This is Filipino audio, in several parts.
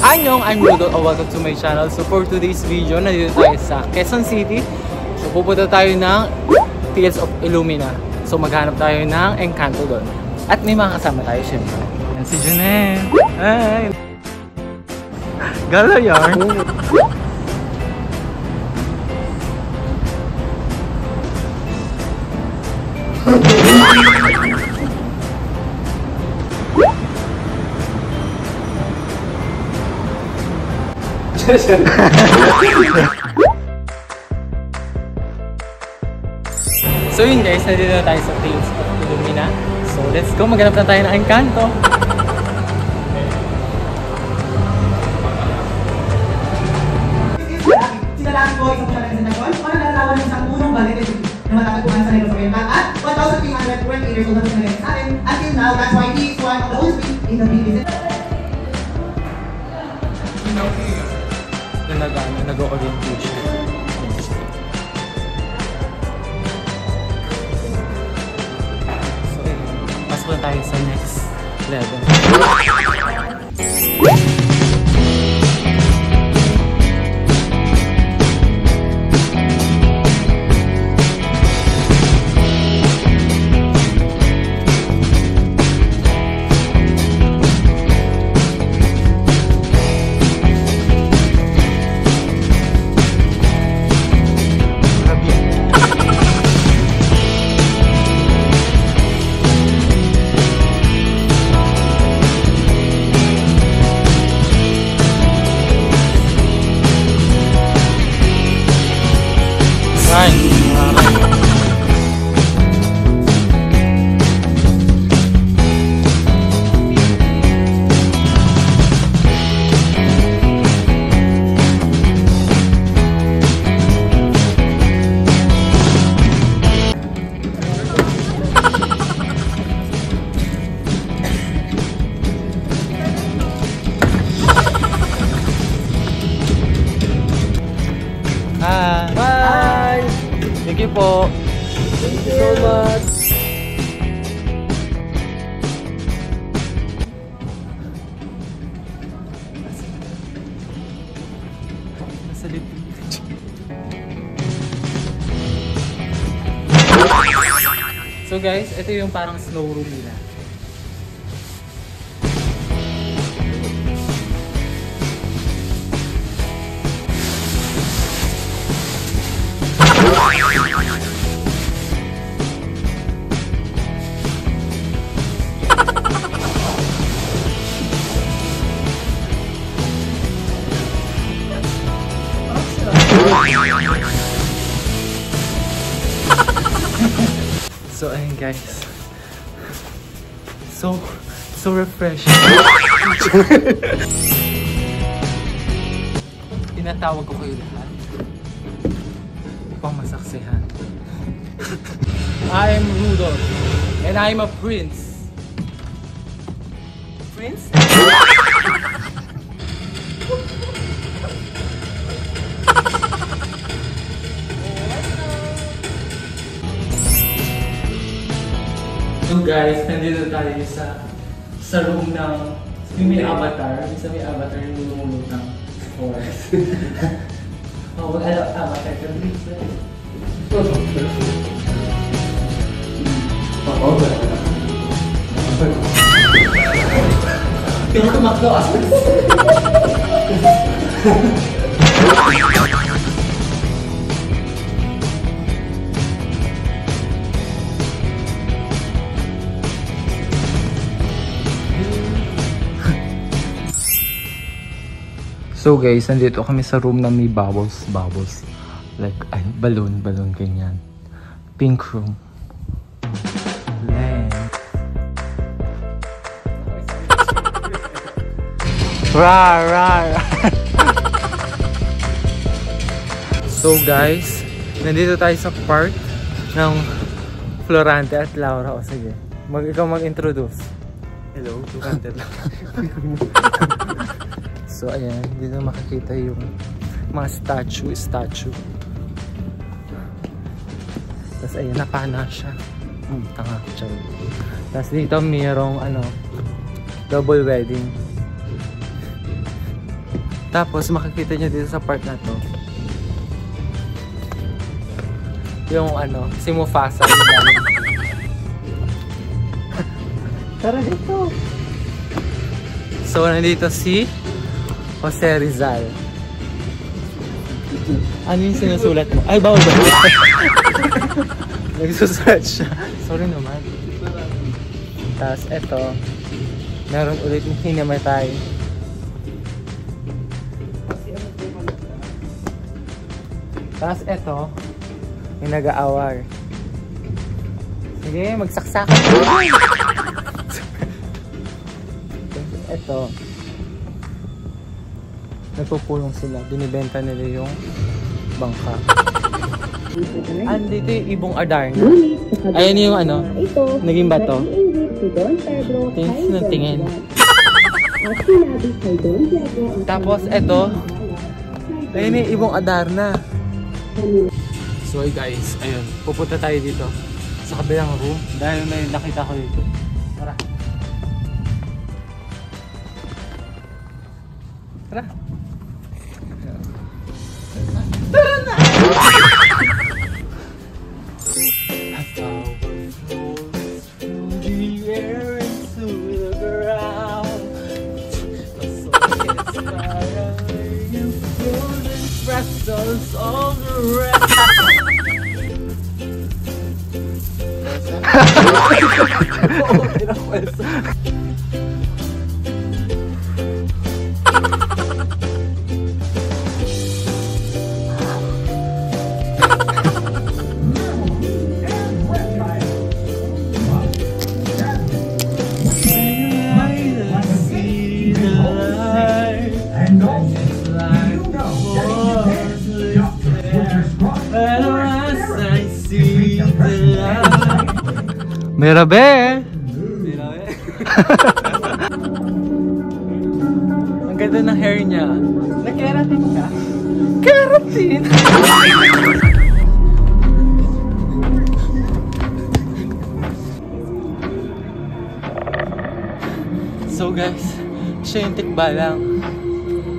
Annyeong, I'm Ludo, welcome to my channel. So for today's video, nandito tayo sa Quezon City. So pupunta tayo ng Tales of Illumina. So maghanap tayo ng Encanto doon. At may mga kasama tayo syempre. Yan si Junel. Hi! Gala yarn. So yun guys, nandito na tayo sa Tales of Illumina. So let's go, maghanap na tayo ng Encanto. Sinalaki ko isang malaki sa Nagol, o nagkakawan ng isang punong balit na matatagpuan sa Negros Oriental at 1,320 years old na sinalaki sa atin. Until now, that's why he is one of the oldest in the Philippines. Nag-orientation. So, pasok na tayo sa next level. Hi! Thank you po. Thank you so much. Nasa litin. So guys, ito yung parang snow room nila. So ayun guys, so refreshing. Tinatawag ko kayo lahat upang masaksihan. I am Rudolph and I am a prince. Prince? So guys, nandito tayo sa room ng may avatar. Isa may avatar yung lumulog ng forest. Oh, avatar ka rin. Pero tumakbo ako. So guys, nandito kami sa room na may bubbles. Like, ay, balloon, ganyan. Pink room. Rar, rar. So guys, nandito tayo sa park ng Florante at Laura. O sige, ikaw mag-introduce. Hello, Florante at Laura. So ayan, dito makikita yung mga statue. Tapos ayan, napana siya. Tanga siya. Tapos dito mayroong double wedding. Tapos makikita nyo dito sa part na to yung si Mufasa. Tara dito. So nandito si Jose Rizal. Ano yung sinusulat mo? Ay, bawal ba? Nagsusulat siya. Sorry naman. Tapos eto, meron ulit yung hinamatay. Tapos eto, yung nag-aawar. Sige, magsaksakan. Eto, nagpupulong sila. Binibenta nila yung bangka. Andito yung ibong Adarna. Ayan yung naging bato. Tingin. Tapos eto, ayun yung ibong Adarna. So guys, ayun, pupunta tayo dito sa kabilang room dahil may nakita ko dito. Tara. Tara. Tara na! Pretzels all around. Merabe! Ang ganda ng hair niya. Nag-keratin ka? Keratin! So guys, siya yung tikbalang.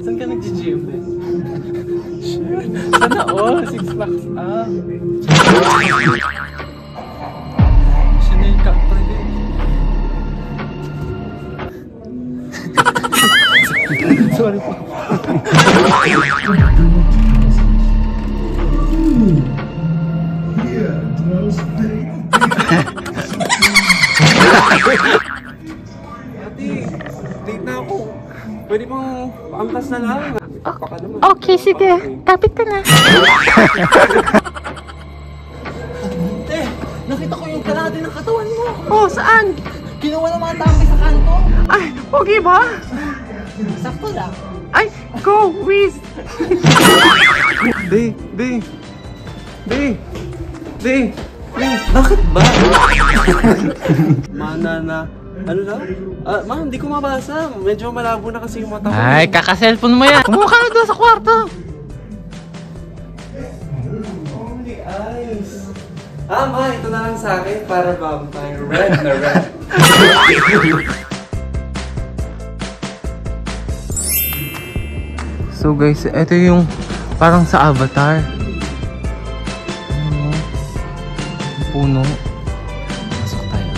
Saan ka nag-gym? Sana all? 6 packs up. Sorry po. Late na ako. Pwede bang paamtas na lang? Okay, sige. Kapit ka na. Nakita ko yung kalahati ng katawan mo. Oh, saan? Kinuha ng mga tampi sa kanto. Ay, okay ba? Sakto lang. Ay, go, Wiz! Bakit ba? Mana na. Ano lang? Ma, hindi ko mabasa. Medyo malabo na kasi yung mata ko. Ay, kaka-cellphone mo yan. Kumuha ka na doon sa kwarto. Only eyes. Ma, ito na lang sa akin para vampire. Red na red. So guys, ito yung parang sa Avatar. Puno. Pasok tayo.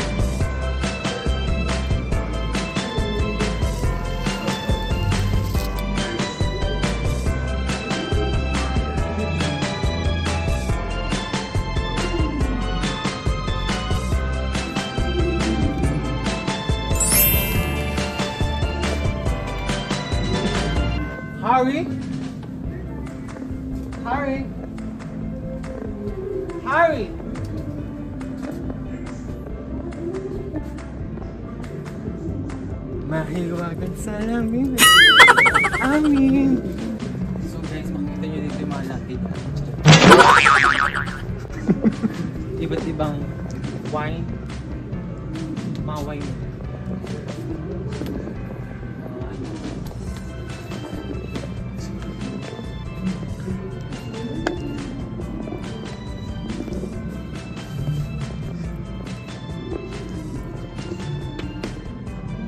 Harry? Harry? Harry? Mahiwagan sa lamin. Amin. So guys, makikita nyo dito yung mga lapid. Iba't ibang wine. Mga wine.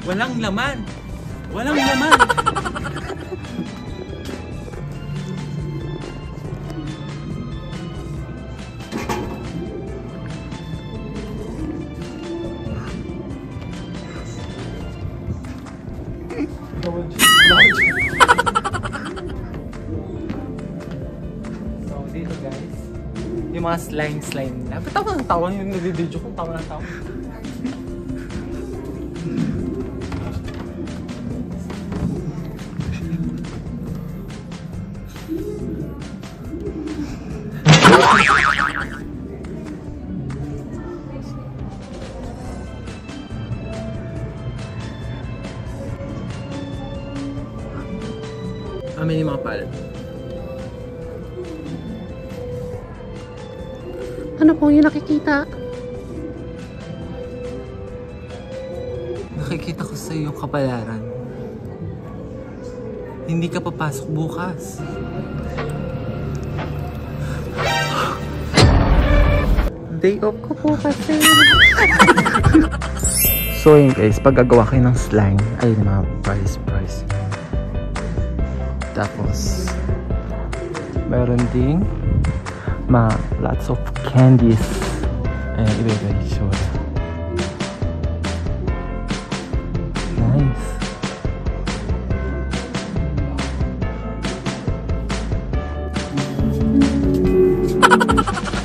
Walang laman! Walang laman! So dito guys, yung mga slime na. Ba't tawa ng tawa yung nag-video kung tawa ng tawa? Amin yung mga palad. Ano po yung nakikita? Nakikita ko sa iyong kapalaran. Hindi ka papasok bukas. Day off ko po kasi. So yun guys, pag gagawa kayo ng slime, ay mga price. Tapos, meron ding lots of candies. Ayan, iba-iba yung itsura. Nice.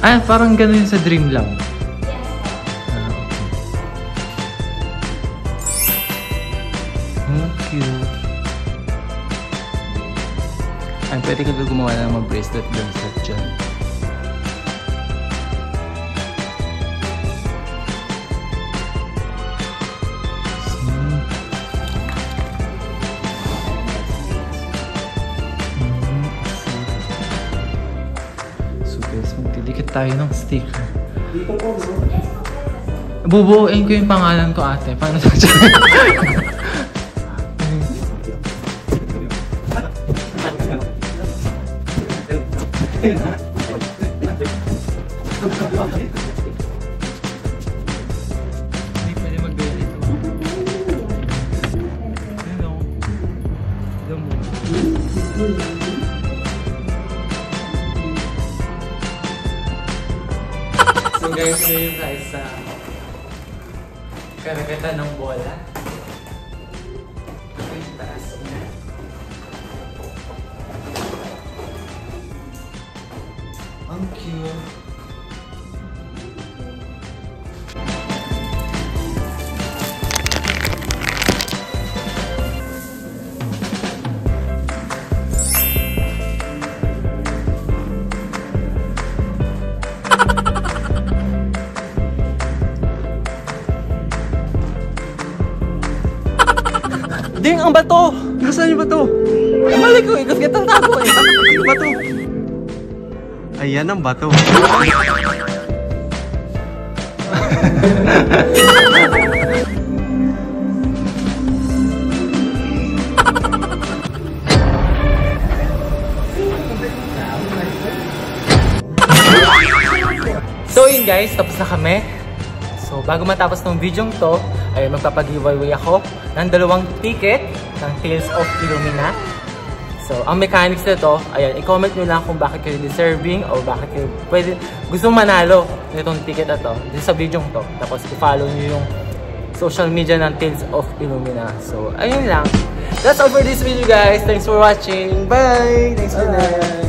Ah, parang gano'n yun sa Dream lang. Thank you. Ay, pwede ka gumawa ng mga bracelet dyan. So guys, magdidikit tayo ng sticker. Dito po, no? Bubuuin ko yung pangalan ko ate. Paano sa dyan? Hindi pwede mag-gaya ito. Ano? Damo. So guys, ngayon tayo sa karagatan ng bola. Ito yung taas niya. Ang cute. Ding, ang bato! Nasaan yung bato? Mali ko eh, kasi tago eh. Bato. Ayan ang bato. So yun guys, tapos na kami. So bago matapos ng video to, ay magpapag-giveaway ako ng 2 ticket ng Tales of Illumina. So ang mechanics nito, ayan, i-comment nyo lang kung bakit kayo deserving o bakit kayo gusto manalo nitong ticket na to dito sa video to. Tapos i-follow nyo yung social media ng Tales of Illumina. So ayun lang. That's all for this video guys. Thanks for watching. Bye! Thanks for that.